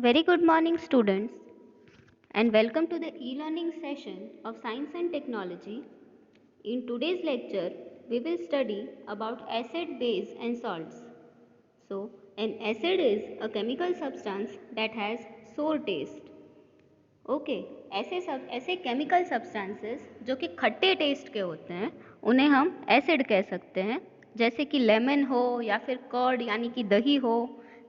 Very good morning, students, and welcome to the e-learning session of Science and Technology. In today's lecture, we will study about acid, base, and salts. So, an acid is a chemical substance that has sour taste. Okay ऐसे chemical substances जो कि खट्टे test के होते हैं उन्हें हम acid कह सकते हैं, जैसे कि लेमन हो या फिर कर्ड यानी कि दही हो,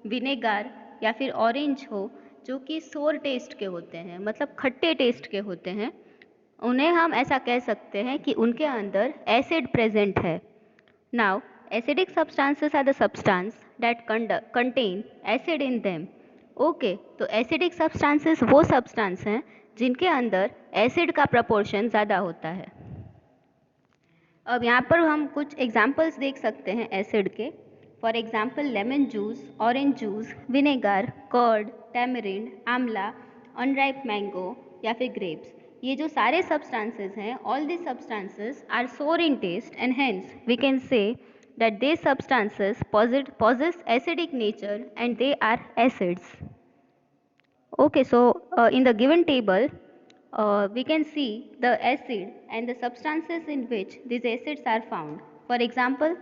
विनेगर या फिर ऑरेंज हो जो कि सोर टेस्ट के होते हैं, मतलब खट्टे टेस्ट के होते हैं। उन्हें हम ऐसा कह सकते हैं कि उनके अंदर एसिड प्रेजेंट है। Now acidic substances are the substance that contain acid in them. Okay, तो एसिडिक सब्सटेंसेस वो सब्सटेंस हैं जिनके अंदर एसिड का प्रपोर्शन ज़्यादा होता है। अब यहाँ पर हम कुछ एग्जाम्पल्स देख सकते हैं एसिड के। For example lemon juice, orange juice, vinegar, curd, tamarind, amla, unripe mango या फिर ग्रेप्स। ये जो सारे सब्सटेंसेस हैं, all this substances are sour in taste and hence we can say that these substances possess acidic nature and they are acids. Okay, so in the given table, we can see the acid and the substances in which these acids are found. For example,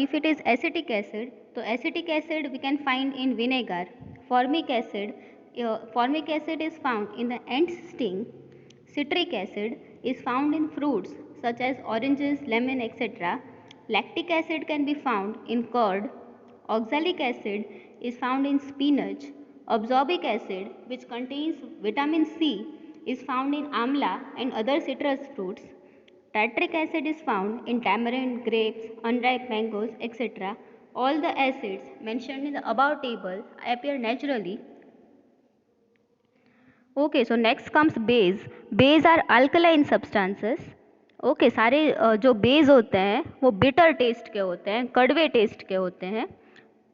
if it is acetic acid, so acetic acid we can find in vinegar. Formic acid is found in the ant sting. Citric acid is found in fruits such as oranges, lemon, etc. Lactic acid can be found in curd. Oxalic acid is found in spinach. Absorbic acid, which contains vitamin C, is found in amla and other citrus fruits. Tartaric acid is found in tamarind, grapes, unripe mangoes, etc. All the acids mentioned in the above table appear naturally. Okay, so next comes base. Base are alkaline substances. Okay, सारे जो base होते हैं वो bitter taste के होते हैं, कड़वे test के होते हैं।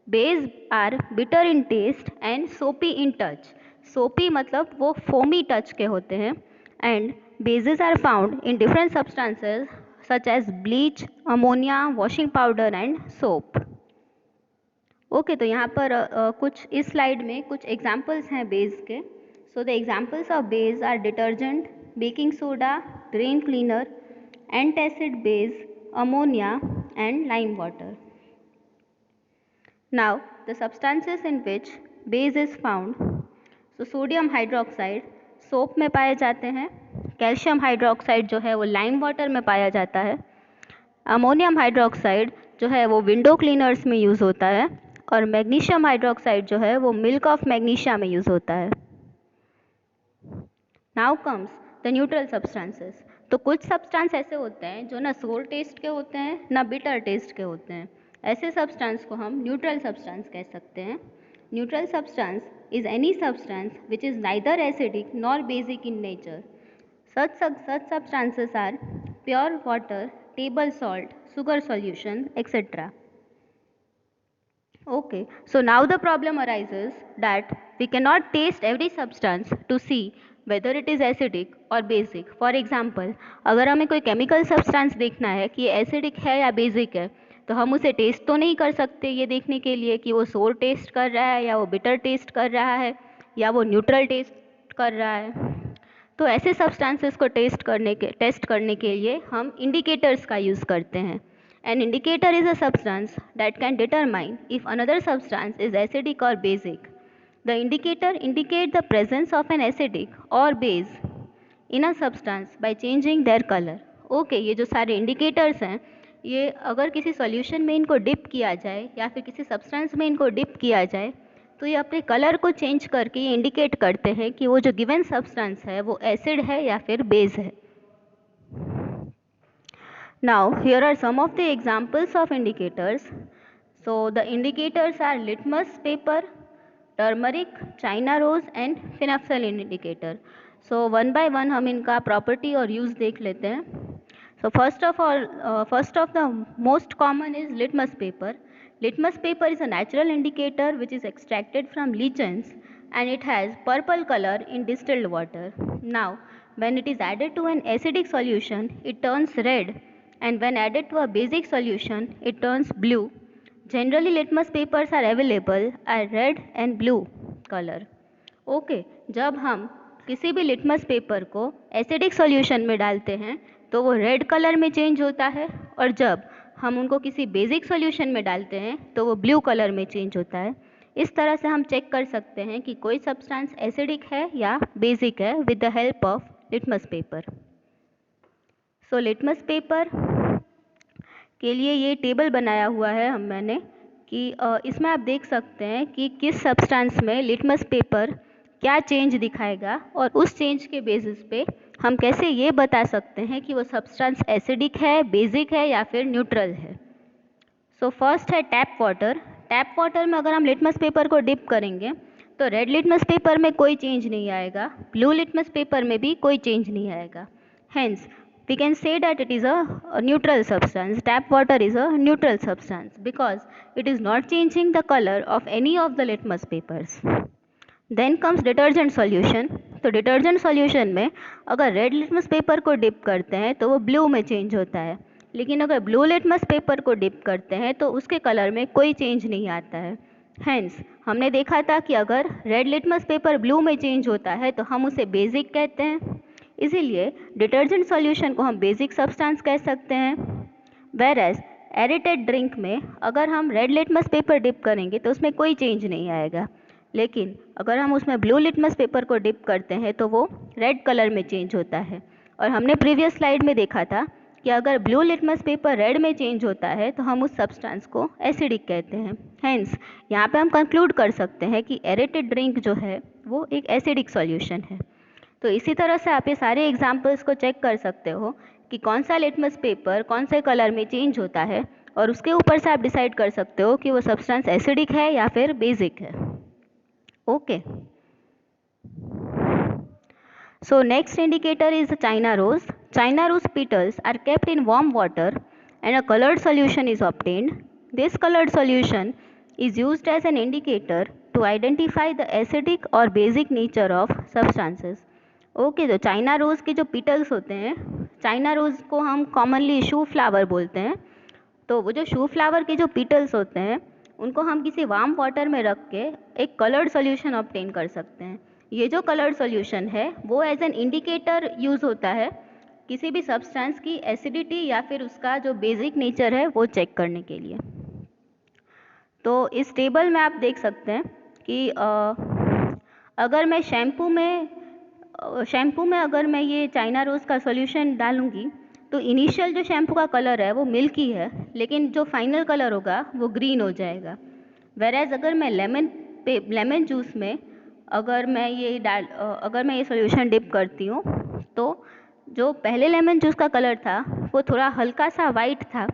Base are bitter in taste and soapy in touch. सोपी मतलब वो फोमी टच के होते हैं। And bases are found in different substances such as bleach, ammonia, washing powder and soap. Okay, तो यहाँ पर कुछ इस स्लाइड में कुछ एग्जाम्पल्स हैं बेस के। So the examples of base are detergent, baking soda, drain cleaner, antacid base, ammonia and lime water. Now the substances in which base is found. So sodium hydroxide soap में पाए जाते हैं, calcium hydroxide जो है वो lime water में पाया जाता है, अमोनियम हाइड्रोक्साइड जो है वो विंडो क्लीनर्स में यूज़ होता है, और मैग्नीशियम हाइड्रोक्साइड जो है वो मिल्क ऑफ मैग्नीशिया में यूज़ होता है। Now comes the neutral substances. तो कुछ सब्सटेंस ऐसे होते हैं जो ना सोर टेस्ट के होते हैं ना बिटर टेस्ट के होते हैं। ऐसे सब्सटेंस को हम न्यूट्रल सब्सटेंस कह सकते हैं। Neutral substance is any substance which is neither acidic nor basic in nature. such substances are pure water, table salt, sugar solution, etc. Okay, so now the problem arises that we cannot taste every substance to see whether it is acidic or basic. For example, अगर हमें कोई chemical substance देखना है कि ये acidic है या basic है, तो हम उसे टेस्ट तो नहीं कर सकते ये देखने के लिए कि वो सोर टेस्ट कर रहा है या वो बिटर टेस्ट कर रहा है या वो न्यूट्रल टेस्ट कर रहा है। तो ऐसे सब्सटेंसेस को टेस्ट करने के लिए हम इंडिकेटर्स का यूज़ करते हैं। An indicator is a substance that can determine if another substance is acidic और basic. The indicator indicate the presence of an acidic और base in a substance by changing their colour. Okay, ये जो सारे indicators हैं, ये अगर किसी solution में इनको डिप किया जाए या फिर किसी सब्सटेंस में इनको डिप किया जाए तो ये अपने कलर को चेंज करके ये इंडिकेट करते हैं कि वो जो गिवन सब्सटेंस है वो एसिड है या फिर बेस है। Now here are some of the examples of indicators. So the indicators are litmus paper, turmeric, China rose and phenolphthalein indicator. So one by one हम इनका प्रॉपर्टी और यूज़ देख लेते हैं। So first of the most common is litmus paper. Litmus paper is a natural indicator which is extracted from lichens and it has purple color in distilled water. Now, when it is added to an acidic solution, it turns red, and when added to a basic solution, it turns blue. Generally, litmus papers are available at red and blue color. Okay, जब हम किसी भी litmus paper को acidic solution में डालते हैं तो वो रेड कलर में चेंज होता है, और जब हम उनको किसी बेसिक सॉल्यूशन में डालते हैं तो वो ब्लू कलर में चेंज होता है। इस तरह से हम चेक कर सकते हैं कि कोई सब्सटेंस एसिडिक है या बेसिक है with the help of litmus paper. So litmus paper के लिए ये टेबल बनाया हुआ है मैंने कि इसमें आप देख सकते हैं कि किस सब्सटेंस में लिटमस पेपर क्या चेंज दिखाएगा, और उस चेंज के बेसिस पे हम कैसे ये बता सकते हैं कि वो सब्सटेंस एसिडिक है, बेसिक है या फिर न्यूट्रल है। सो फर्स्ट है टैप वाटर। टैप वाटर में अगर हम लिटमस पेपर को डिप करेंगे तो रेड लिटमस पेपर में कोई चेंज नहीं आएगा, ब्लू लिटमस पेपर में भी कोई चेंज नहीं आएगा। Hence, we can say that it is a neutral substance. Tap water is a neutral substance because it is not changing the color of any of the litmus papers. Then comes detergent solution. तो detergent solution में अगर red litmus paper को dip करते हैं तो वो blue में change होता है, लेकिन अगर ब्लू लिटमस पेपर को डिप करते हैं तो उसके कलर में कोई चेंज नहीं आता है। हेंस हमने देखा था कि अगर रेड लिटमस पेपर ब्लू में चेंज होता है तो हम उसे बेसिक कहते हैं, इसीलिए डिटर्जेंट सॉल्यूशन को हम बेसिक सब्सटेंस कह सकते हैं। वेर एज एरेटेड ड्रिंक में अगर हम रेड लिटमस पेपर डिप करेंगे तो उसमें कोई चेंज नहीं आएगा, लेकिन अगर हम उसमें ब्लू लिटमस पेपर को डिप करते हैं तो वो रेड कलर में चेंज होता है। और हमने प्रीवियस स्लाइड में देखा था कि अगर ब्लू लिटमस पेपर रेड में चेंज होता है तो हम उस सब्सटेंस को एसिडिक कहते हैं। हेंस यहाँ पे हम कंक्लूड कर सकते हैं कि एरेटेड ड्रिंक जो है वो एक एसिडिक सॉल्यूशन है। तो इसी तरह से आप ये सारे एग्जाम्पल्स को चेक कर सकते हो कि कौन सा लिटमस पेपर कौन से कलर में चेंज होता है, और उसके ऊपर से आप डिसाइड कर सकते हो कि वो सब्सटेंस एसिडिक है या फिर बेसिक है। Okay, so next indicator is China rose. China rose petals are kept in warm water and a colored solution is obtained. This colored solution is used as an indicator to identify the acidic or basic nature of substances. Okay, तो China rose के जो पिटल्स होते हैं, China rose को हम commonly शू flower बोलते हैं। तो वो जो शू फ्लावर के जो पिटल्स होते हैं उनको हम किसी वार्म वाटर में रख के एक कलर्ड सॉल्यूशन ऑब्टेन कर सकते हैं। ये जो कलर्ड सॉल्यूशन है वो एज एन इंडिकेटर यूज़ होता है किसी भी सब्सटेंस की एसिडिटी या फिर उसका जो बेसिक नेचर है वो चेक करने के लिए। तो इस टेबल में आप देख सकते हैं कि अगर मैं शैम्पू में अगर मैं ये चाइना रोज़ का सॉल्यूशन डालूंगी तो इनिशियल जो शैम्पू का कलर है वो मिल्की है, लेकिन जो फाइनल कलर होगा वो ग्रीन हो जाएगा। वेरएज अगर मैं लेमन जूस में अगर मैं ये सॉल्यूशन डिप करती हूँ तो जो पहले लेमन जूस का कलर था वो थोड़ा हल्का सा वाइट था,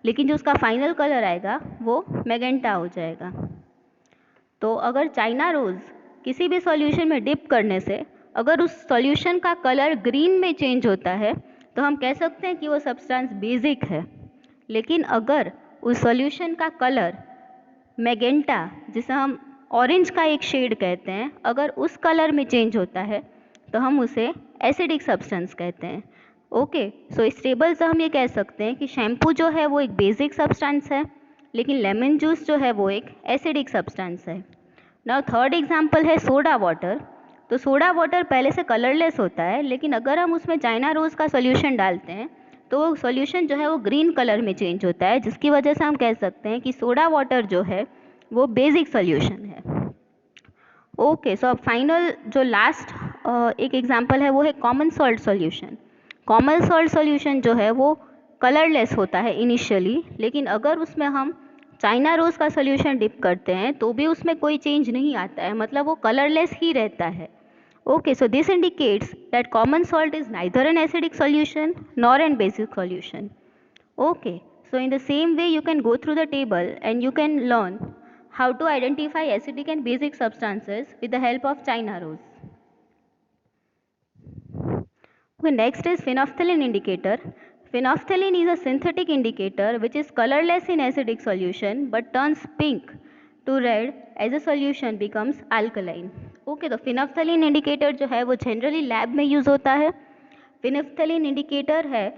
लेकिन जो उसका फाइनल कलर आएगा वो मैजेंटा हो जाएगा। तो अगर चाइना रोज़ किसी भी सॉल्यूशन में डिप करने से अगर उस सॉल्यूशन का कलर ग्रीन में चेंज होता है तो हम कह सकते हैं कि वो सब्सटेंस बेसिक है। लेकिन अगर उस सॉल्यूशन का कलर मैजेंटा, जिसे हम ऑरेंज का एक शेड कहते हैं, अगर उस कलर में चेंज होता है तो हम उसे एसिडिक सब्सटेंस कहते हैं। ओके, सो इस टेबल से हम ये कह सकते हैं कि शैम्पू जो है वो एक बेसिक सब्सटेंस है, लेकिन लेमन जूस जो है वो एक एसिडिक सब्सटेंस है। नाउ थर्ड एग्जांपल है सोडा वाटर। तो सोडा वाटर पहले से कलरलेस होता है, लेकिन अगर हम उसमें चाइना रोज़ का सॉल्यूशन डालते हैं तो वो सॉल्यूशन जो है वो ग्रीन कलर में चेंज होता है, जिसकी वजह से हम कह सकते हैं कि सोडा वाटर जो है वो बेसिक सॉल्यूशन है। ओके, सो अब फाइनल जो लास्ट एक एग्जांपल है वो है common salt solution. Common salt solution जो है वो कलरलेस होता है इनिशियली, लेकिन अगर उसमें हम चाइना रोज़ का सॉल्यूशन डिप करते हैं तो भी उसमें कोई चेंज नहीं आता है, मतलब वो कलरलेस ही रहता है। Okay, so this indicates that common salt is neither an acidic solution nor an basic solution. Okay, so in the same way you can go through the table and you can learn how to identify acidic and basic substances with the help of China rose. Okay, next is phenolphthalein indicator. Phenolphthalein is a synthetic indicator which is colorless in acidic solution but turns pink to red as a solution becomes alkaline. Okay, तो phenolphthalein indicator जो है वो generally lab में use होता है। Phenolphthalein indicator है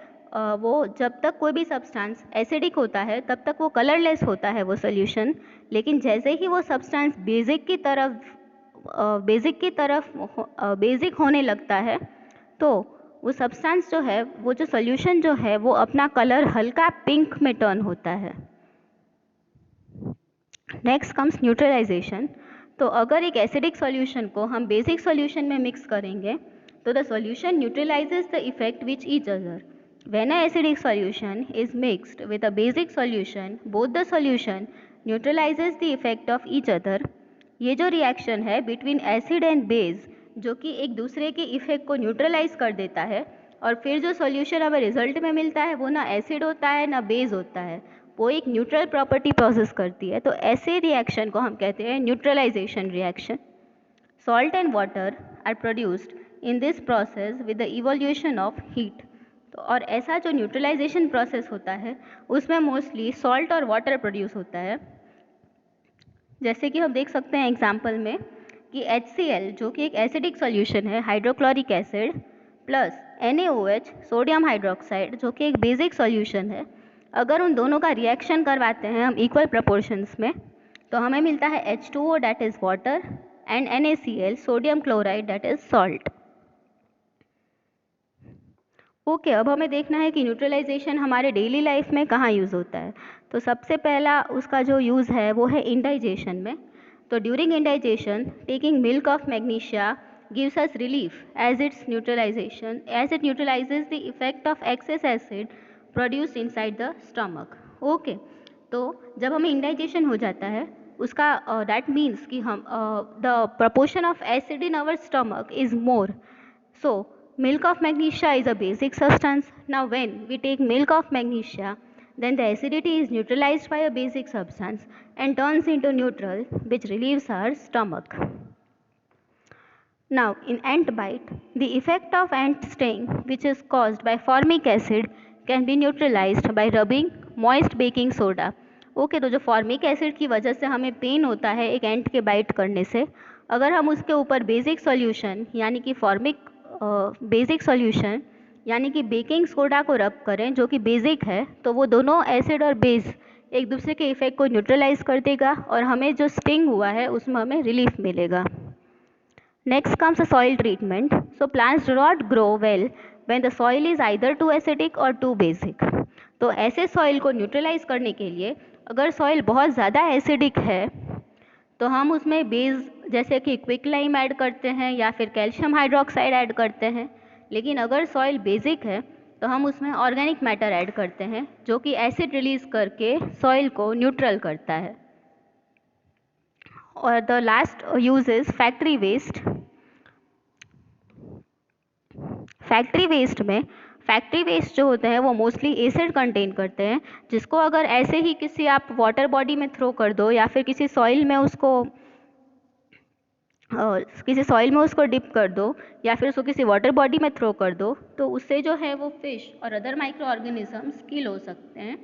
वो जब तक कोई भी सब्सटेंस एसिडिक होता है तब तक वो कलरलेस होता है वो सॉल्यूशन, लेकिन जैसे ही वो सब्सटेंस बेसिक की तरफ बेसिक की तरफ बेसिक होने लगता है तो वो सब्सटेंस जो है, वो जो सॉल्यूशन जो है वो अपना कलर हल्का पिंक में टर्न होता है। Next comes neutralization. तो अगर एक एसिडिक सॉल्यूशन को हम बेसिक सॉल्यूशन में मिक्स करेंगे तो the solution neutralises the effect which each other. When a acidic solution is mixed with a basic solution, both the solution neutralises the effect of each other. ये जो reaction है between acid and base, जो कि एक दूसरे के effect को neutralise कर देता है, और फिर जो सॉल्यूशन हमें रिजल्ट में मिलता है वो ना एसिड होता है ना बेस होता है, वो एक न्यूट्रल प्रॉपर्टी प्रोसेस करती है। तो ऐसे रिएक्शन को हम कहते हैं neutralization reaction. Salt and water are produced in this process with the evolution of heat. तो और ऐसा जो न्यूट्रलाइजेशन प्रोसेस होता है उसमें मोस्टली सॉल्ट और वाटर प्रोड्यूस होता है। जैसे कि हम देख सकते हैं एग्जाम्पल में कि HCl जो कि एक एसिडिक सॉल्यूशन है, hydrochloric acid, plus NaOH sodium hydroxide जो कि एक बेसिक सॉल्यूशन है, अगर उन दोनों का रिएक्शन करवाते हैं हम इक्वल प्रपोर्शंस में तो हमें मिलता है H2O that is water and NaCl sodium chloride that is salt. Okay, अब हमें देखना है कि न्यूट्रलाइजेशन हमारे डेली लाइफ में कहाँ यूज़ होता है। तो सबसे पहला उसका जो यूज़ है वो है इंडाइजेशन में। तो during indigestion taking milk of magnesia gives us relief as it neutralizes the effect of excess acid produced inside the stomach. Okay, तो जब हमें इंडाइजेशन हो जाता है उसका दैट मीन्स कि हम the proportion of acid in our stomach is more, so milk of magnesia is a basic substance. Now when we take milk of magnesia, then the acidity is neutralized by a basic substance and turns into neutral, which relieves our stomach. Now in ant bite, the effect of ant sting which is caused by formic acid can be neutralized by rubbing moist baking soda. Okay, तो जो formic acid की वजह से हमें pen होता है एक एंट के बाइट करने से, अगर हम उसके ऊपर बेसिक सॉल्यूशन यानी कि बेसिक सॉल्यूशन यानी कि बेकिंग सोडा को रब करें जो कि बेसिक है, तो वो दोनों एसिड और बेस एक दूसरे के इफेक्ट को न्यूट्रलाइज कर देगा और हमें जो स्टिंग हुआ है उसमें हमें रिलीफ मिलेगा। Next comes a soil treatment. So plants do not grow well when the soil is either too acidic or too basic. तो ऐसे सॉइल को न्यूट्रलाइज करने के लिए अगर सॉइल बहुत ज़्यादा एसिडिक है तो हम उसमें बेस जैसे कि क्विक लाइम ऐड करते हैं या फिर कैल्शियम हाइड्रोक्साइड ऐड करते हैं। लेकिन अगर सॉइल बेसिक है तो हम उसमें ऑर्गेनिक मैटर ऐड करते हैं जो कि एसिड रिलीज करके सॉइल को न्यूट्रल करता है। और the last use is factory waste. Factory waste जो होते हैं वो मोस्टली एसिड कंटेन करते हैं, जिसको अगर ऐसे ही किसी आप वाटर बॉडी में थ्रो कर दो या फिर किसी सॉइल में उसको डिप कर दो या फिर उसको किसी वाटर बॉडी में थ्रो कर दो, तो उससे जो है वो फिश और अदर माइक्रो ऑर्गेनिजम्स किल हो सकते हैं।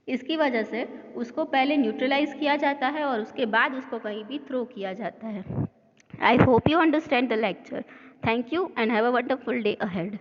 इसकी वजह से उसको पहले न्यूट्रलाइज किया जाता है और उसके बाद उसको कहीं भी थ्रो किया जाता है। I hope you understand the lecture. Thank you and have a wonderful day ahead.